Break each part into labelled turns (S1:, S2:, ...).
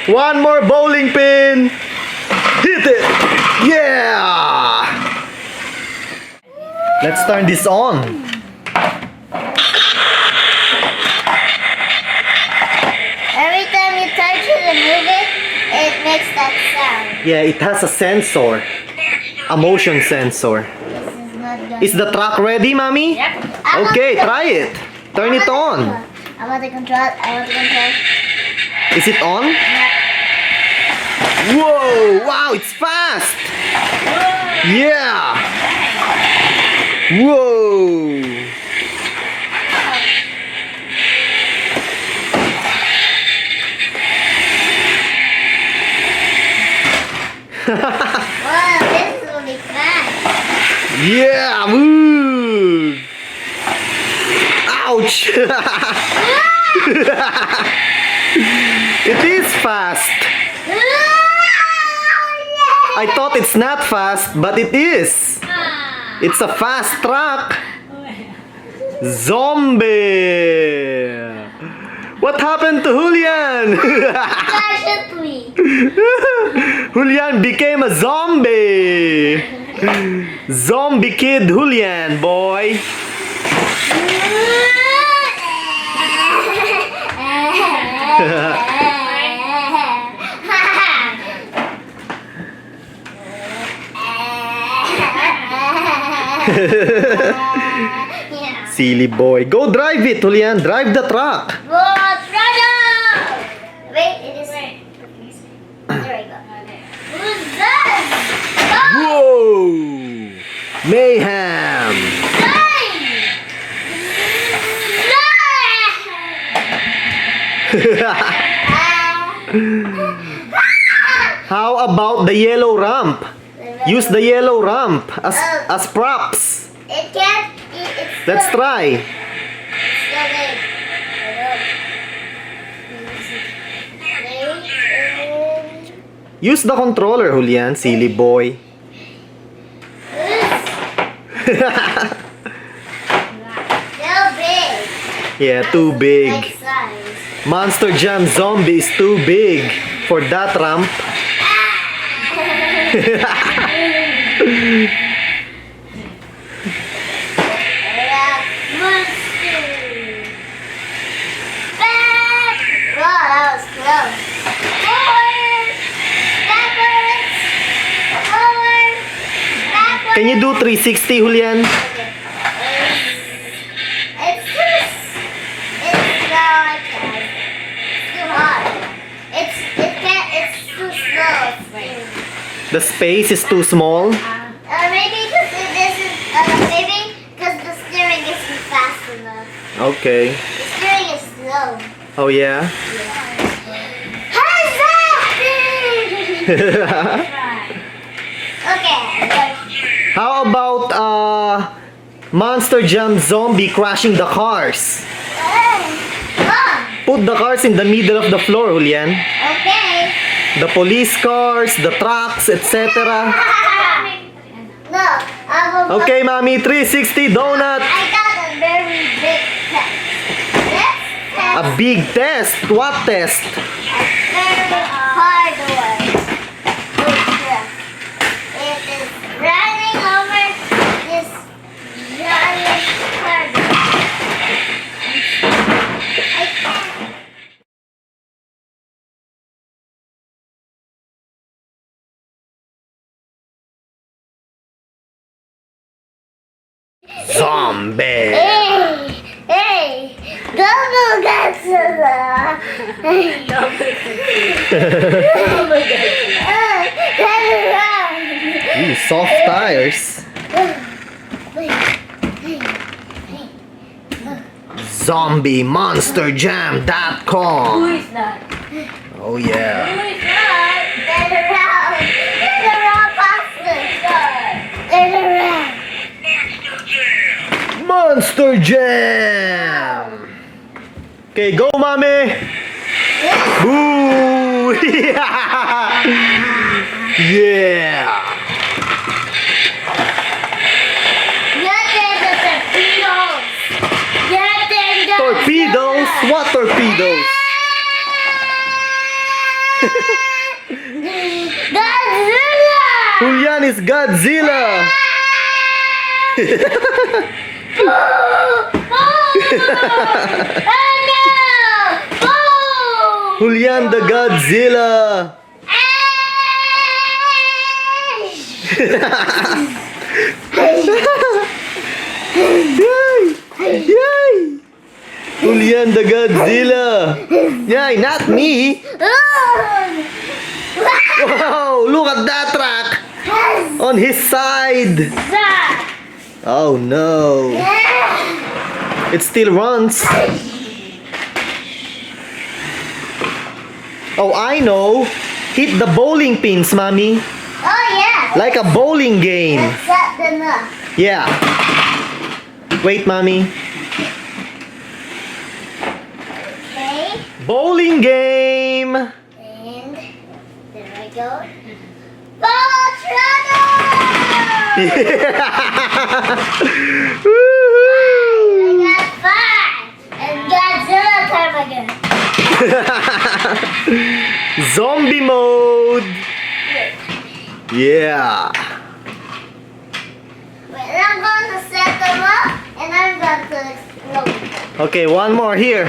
S1: One more bowling pin. Hit it. Yeah. Let's turn this on.
S2: Every time you touch it and move it, it makes that sound.
S1: Yeah, it has a sensor. A motion sensor.
S2: This is not good.
S1: Is the truck ready, Mommy?
S3: Yep.
S1: Okay, try it. Turn it on.
S2: I want to control.
S1: Is it on? Whoa! Wow, it's fast! Yeah! Whoa!
S2: Wow, this will be fast.
S1: Yeah! Woo! Ouch! It is fast! I thought it's not fast, but it is. It's a fast truck. Zombie! What happened to Hulyan?
S2: Flash me.
S1: Hulyan became a zombie. Zombie kid Hulyan, boy. Silly boy. Go drive it, Hulyan. Drive the truck.
S2: Wait, it is. There we go. Who's that?
S1: Whoa! Mayhem! How about the yellow ramp? Use the yellow ramp as props.
S2: It can't. It's
S1: Let's
S2: still-
S1: try.
S2: It's still big.
S1: Use the controller, Hulyan, silly boy.
S2: Still big.
S1: Yeah, too big.
S2: Like size.
S1: Monster Jam Zombie is too big for that ramp.
S2: Wow, that was close. Forward, backwards, forward, backwards.
S1: Can you do 360, Hulyan?
S2: It's no, I can't. It's too hard. It's too slow.
S1: The space is too small.
S2: Maybe because maybe because the steering isn't fast enough.
S1: Okay.
S2: The steering is slow.
S1: Oh yeah?
S2: Okay.
S1: How about Monster Jam Zombie crashing the cars? Put the cars in the middle of the floor, Hulyan.
S2: Okay.
S1: The police cars, the trucks, etc.
S2: No, I will.
S1: Okay, Mommy, 360 donut.
S2: I got a very big test. Let's test
S1: A big test. What test?
S2: a very hard one. It is running over this giant target. I can't.
S1: Zombie.
S2: Hey, double Godzilla. Turn around.
S1: Ooh, soft tires. ZombieMonsterJam.com.
S3: Who is that?
S1: Oh yeah.
S3: Who is that?
S2: Turn around. Turn around faster. Turn around.
S1: Monster Jam. Okay, go, Mommy. Boo! Yeah.
S2: Get in the
S1: Torpedoes? What torpedoes?
S2: Godzilla!
S1: Hulyan is Godzilla. Hulyan the Godzilla. Yay! Yay! Hulyan the Godzilla. Yay, not me. Wow, look at that truck on his side. Oh no. It still runs. Oh, I know. Hit the bowling pins, mommy.
S2: Oh yeah.
S1: Like a bowling game.
S2: Let's set them up.
S1: Yeah. Wait, mommy.
S2: Okay.
S1: Bowling game.
S2: And there I go. Ball trouble! I
S1: Woohoo!
S2: got 5. And Godzilla time again.
S1: Zombie mode. Yeah.
S2: Wait, I'm going to set them up and I'm going to explode.
S1: Okay, one more here.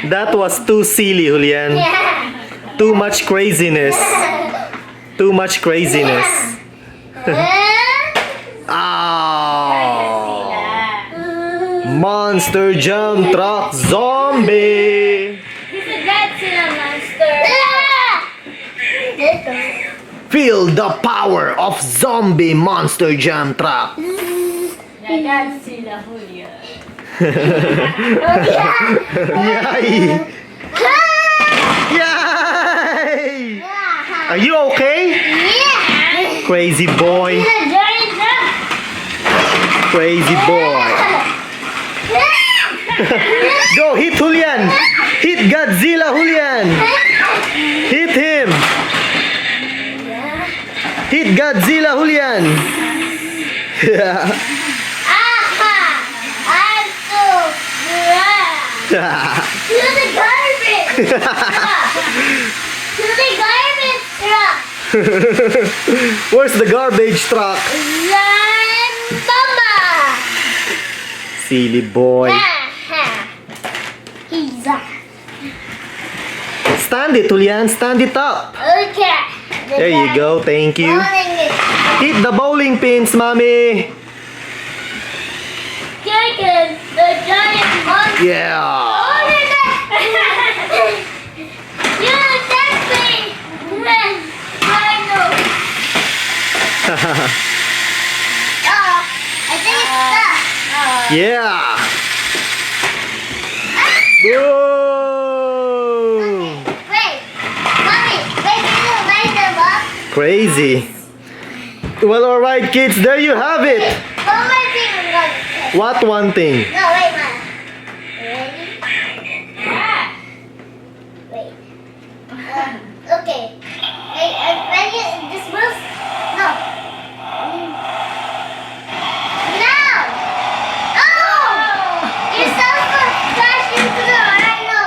S1: That was too silly, Hulyan.
S2: Yeah.
S1: Too much craziness. Too much craziness. Oh. Monster jump truck zombie.
S2: He's a Godzilla monster.
S1: Feel the power of zombie monster jump truck.
S3: Godzilla Hulyan.
S1: Yay! Yay! Are you okay?
S2: Yeah.
S1: Crazy boy. Crazy boy. Go, hit Hulyan. Hit Godzilla, Hulyan. Hit him. Hit Godzilla, Hulyan. Yeah.
S2: I'm so glad. To the garbage to the garbage truck.
S1: Where's the garbage truck?
S2: Run, mama.
S1: Silly boy.
S2: He's
S1: Stand it, Hulyan. Stand it up.
S2: okay.
S1: There you go. Thank you.
S2: Bowling is
S1: Hit the bowling pins, mommy.
S2: taken the giant monster.
S1: Yeah.
S2: You attacked me. I know. I think it's stuck.
S1: Yeah. Boom.
S2: Wait, mommy, wait, can you light them up?
S1: Crazy. Well, alright, kids. There you have it.
S2: One more thing I'm gonna say.
S1: What one thing?
S2: No, wait, Mom. Ready? Wait. Okay. Hey, when you just move. No. Now. Oh! You're supposed to crash into the rhino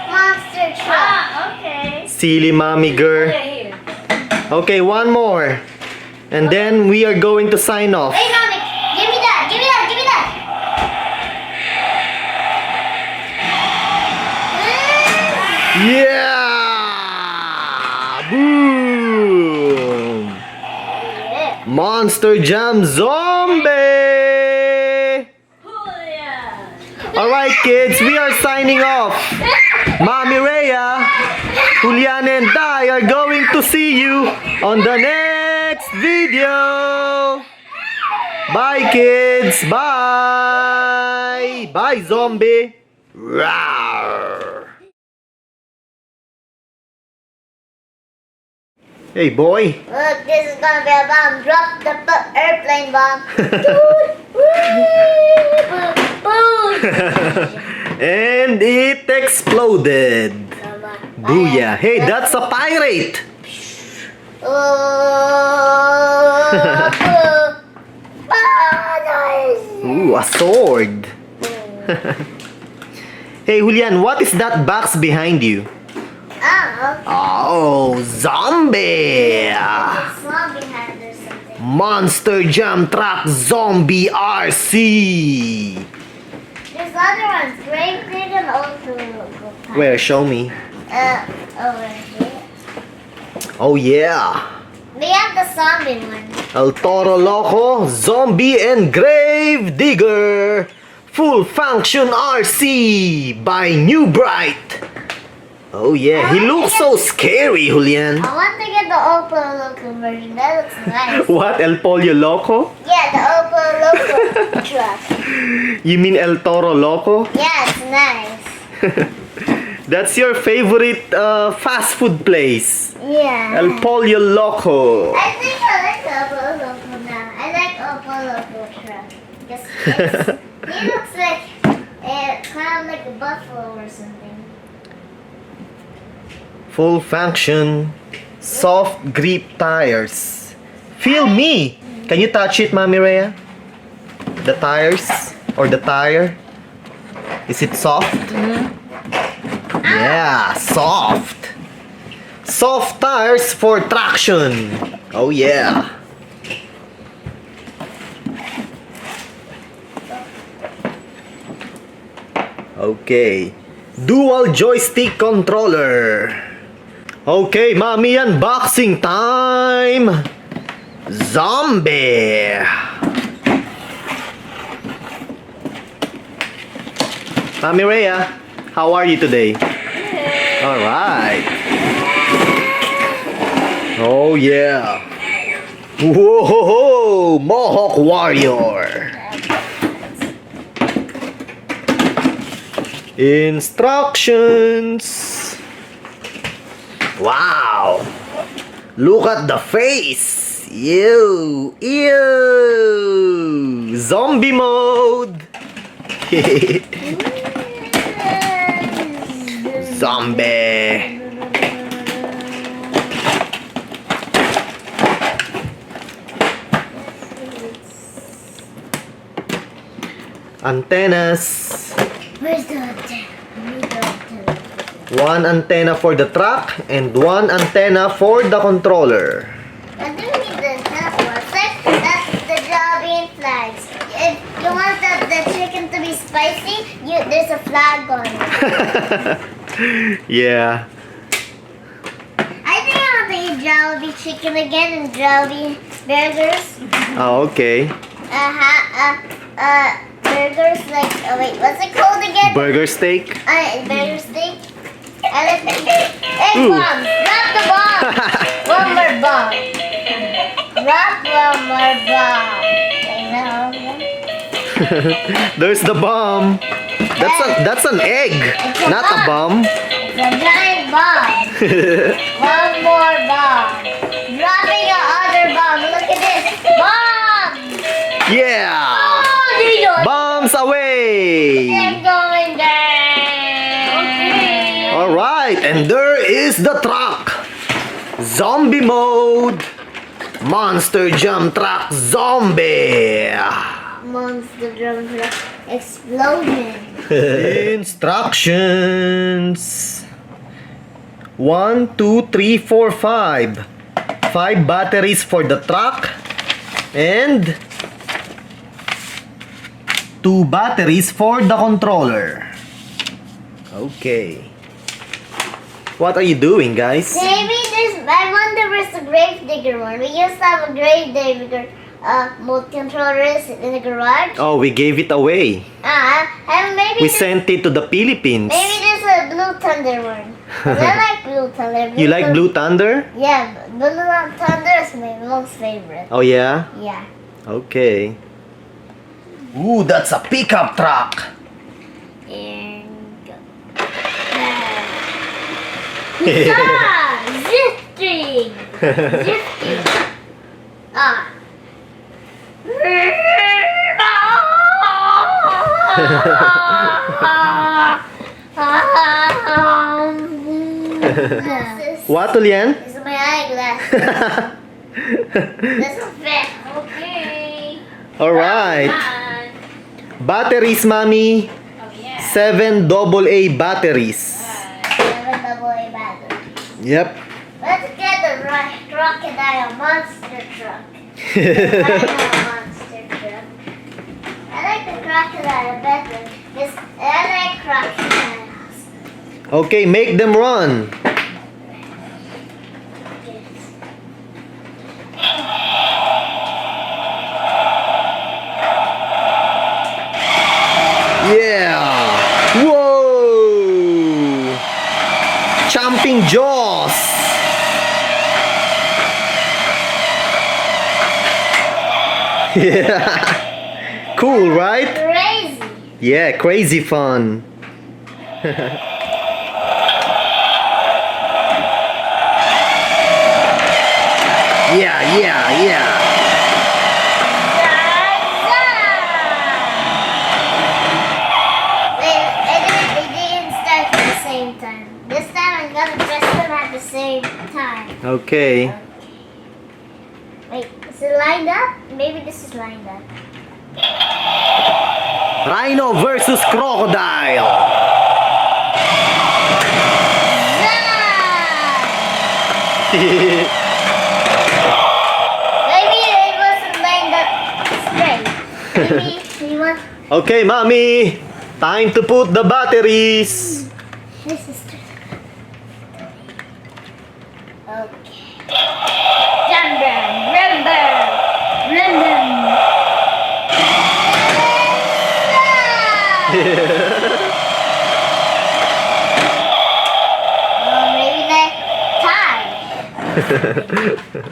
S2: monster truck.
S3: Okay.
S1: Silly mommy girl.
S3: Here.
S1: Okay, one more. And then we are going to sign off.
S2: Wait, Mommy. Give me that. Give me that. Give me that.
S1: Yeah! Boom! Monster Jam Zombie!
S3: Hulyan.
S1: Alright, kids, we are signing off. Mommy Rhea, Hulyan and I are going to see you on the next video. Bye, kids. Bye. Bye, zombie. Rawr. Hey, boy.
S2: Look, this is gonna be a bomb. Drop the airplane bomb.
S1: And it exploded. Booyah. Hey, that's a pirate. Ooh, a sword. Hey, Hulyan, what is that box behind you? Oh, zombie!
S2: There's one behind or something.
S1: Monster Jam Truck Zombie RC!
S2: There's other ones. Grave digger also.
S1: Where? Show me.
S2: Over here.
S1: Oh, yeah.
S2: We have the zombie one.
S1: El Toro Loco, Zombie and Grave Digger. Full Function RC by New Bright. Oh yeah, he looks so scary, Hulyan.
S2: I want to get the Oppo Loco version. That looks nice.
S1: What, El Pollo Loco?
S2: Yeah, the Oppo Loco truck.
S1: You mean El Toro Loco?
S2: Yeah, it's nice.
S1: That's your favorite fast food place.
S2: Yeah.
S1: El Pollo Loco.
S2: I think I like the Oppo Loco now. I like Oppo Loco truck. Because he looks like kind of like a buffalo or something.
S1: Full function, soft grip tires. Feel me. Can you touch it, Mami Rhea? The tires or the tire? Is it soft? Yeah, soft. Soft tires for traction. Oh yeah. Okay. Dual joystick controller. Okay, Mami, unboxing time. Zombie. Mami Rhea, how are you today? All right. Oh yeah. Whoa, Mohawk Warrior. Instructions. Wow. Look at the face. Ew. Ew. Zombie mode. Zombie. Antennas.
S2: Where's the antenna?
S1: One antenna for the truck and one antenna for the controller.
S2: I do need the antenna for it. That's the Jolly flags. If you want the chicken to be spicy, there's a flag on it.
S1: Yeah.
S2: I think I want to eat Jolly chicken again and Jolly burgers.
S1: Oh, okay.
S2: Burgers like, oh wait, what's it called again?
S1: Burger steak.
S2: Burger steak. I like to eat egg
S1: Ooh.
S2: bombs. Drop the bomb. One more bomb. Drop one more bomb. Okay, now.
S1: There's the bomb. That's an egg,
S2: It's a
S1: not a bomb.
S2: It's a giant bomb. One more bomb. Dropping another bomb. Look at this. Bomb.
S1: Yeah.
S2: Oh, there you go.
S1: Bombs away.
S2: I'm going down. Okay.
S1: All right, and there is the truck. Zombie mode. Monster Jump Truck Zombie.
S2: Monster drum truck explosion.
S1: Instructions. 1, 2, 3, 4, 5. 5 batteries for the truck and 2 batteries for the controller. Okay. What are you doing, guys?
S2: Maybe I wonder where's the grave digger one. We used to have a grave digger controller in the garage.
S1: Oh, we gave it away.
S2: And maybe
S1: We sent it to the Philippines.
S2: maybe there's a blue thunder one. 'Cause I like blue thunder.
S1: You like Blue Thunder?
S2: Yeah, blue thunder is my most favorite.
S1: Oh yeah?
S2: Yeah.
S1: Okay. Ooh, that's a pickup truck.
S2: And go. Ah, zifting! Zifting! Ah.
S1: What, Hulyan?
S2: This is my eyeglass. This is fit.
S3: Okay.
S1: Alright.
S3: Done.
S1: Batteries, mommy.
S3: Oh, yeah.
S1: 7 AA batteries.
S2: Seven double A battery.
S1: Yep.
S2: Let's get the crocodile monster truck. Rhino monster truck. I like the crocodile better. Yes, I like crocodiles.
S1: Okay, make them run. Yeah. Whoa. Jumping jaws. Yeah. Cool, right?
S2: Crazy.
S1: Yeah, crazy fun. Yeah.
S2: Wait, they didn't start at the same time. This time I'm gonna press them at the same time.
S1: Okay.
S2: Wait, is it lined up? Maybe this is lined up.
S1: Rhino versus crocodile.
S2: Maybe it wasn't lined up straight. Maybe we want
S1: Okay, mommy. Time to put the batteries.
S2: this is okay.
S3: Dum dum. Rum bum. Rum bum.
S2: Oh, maybe next time.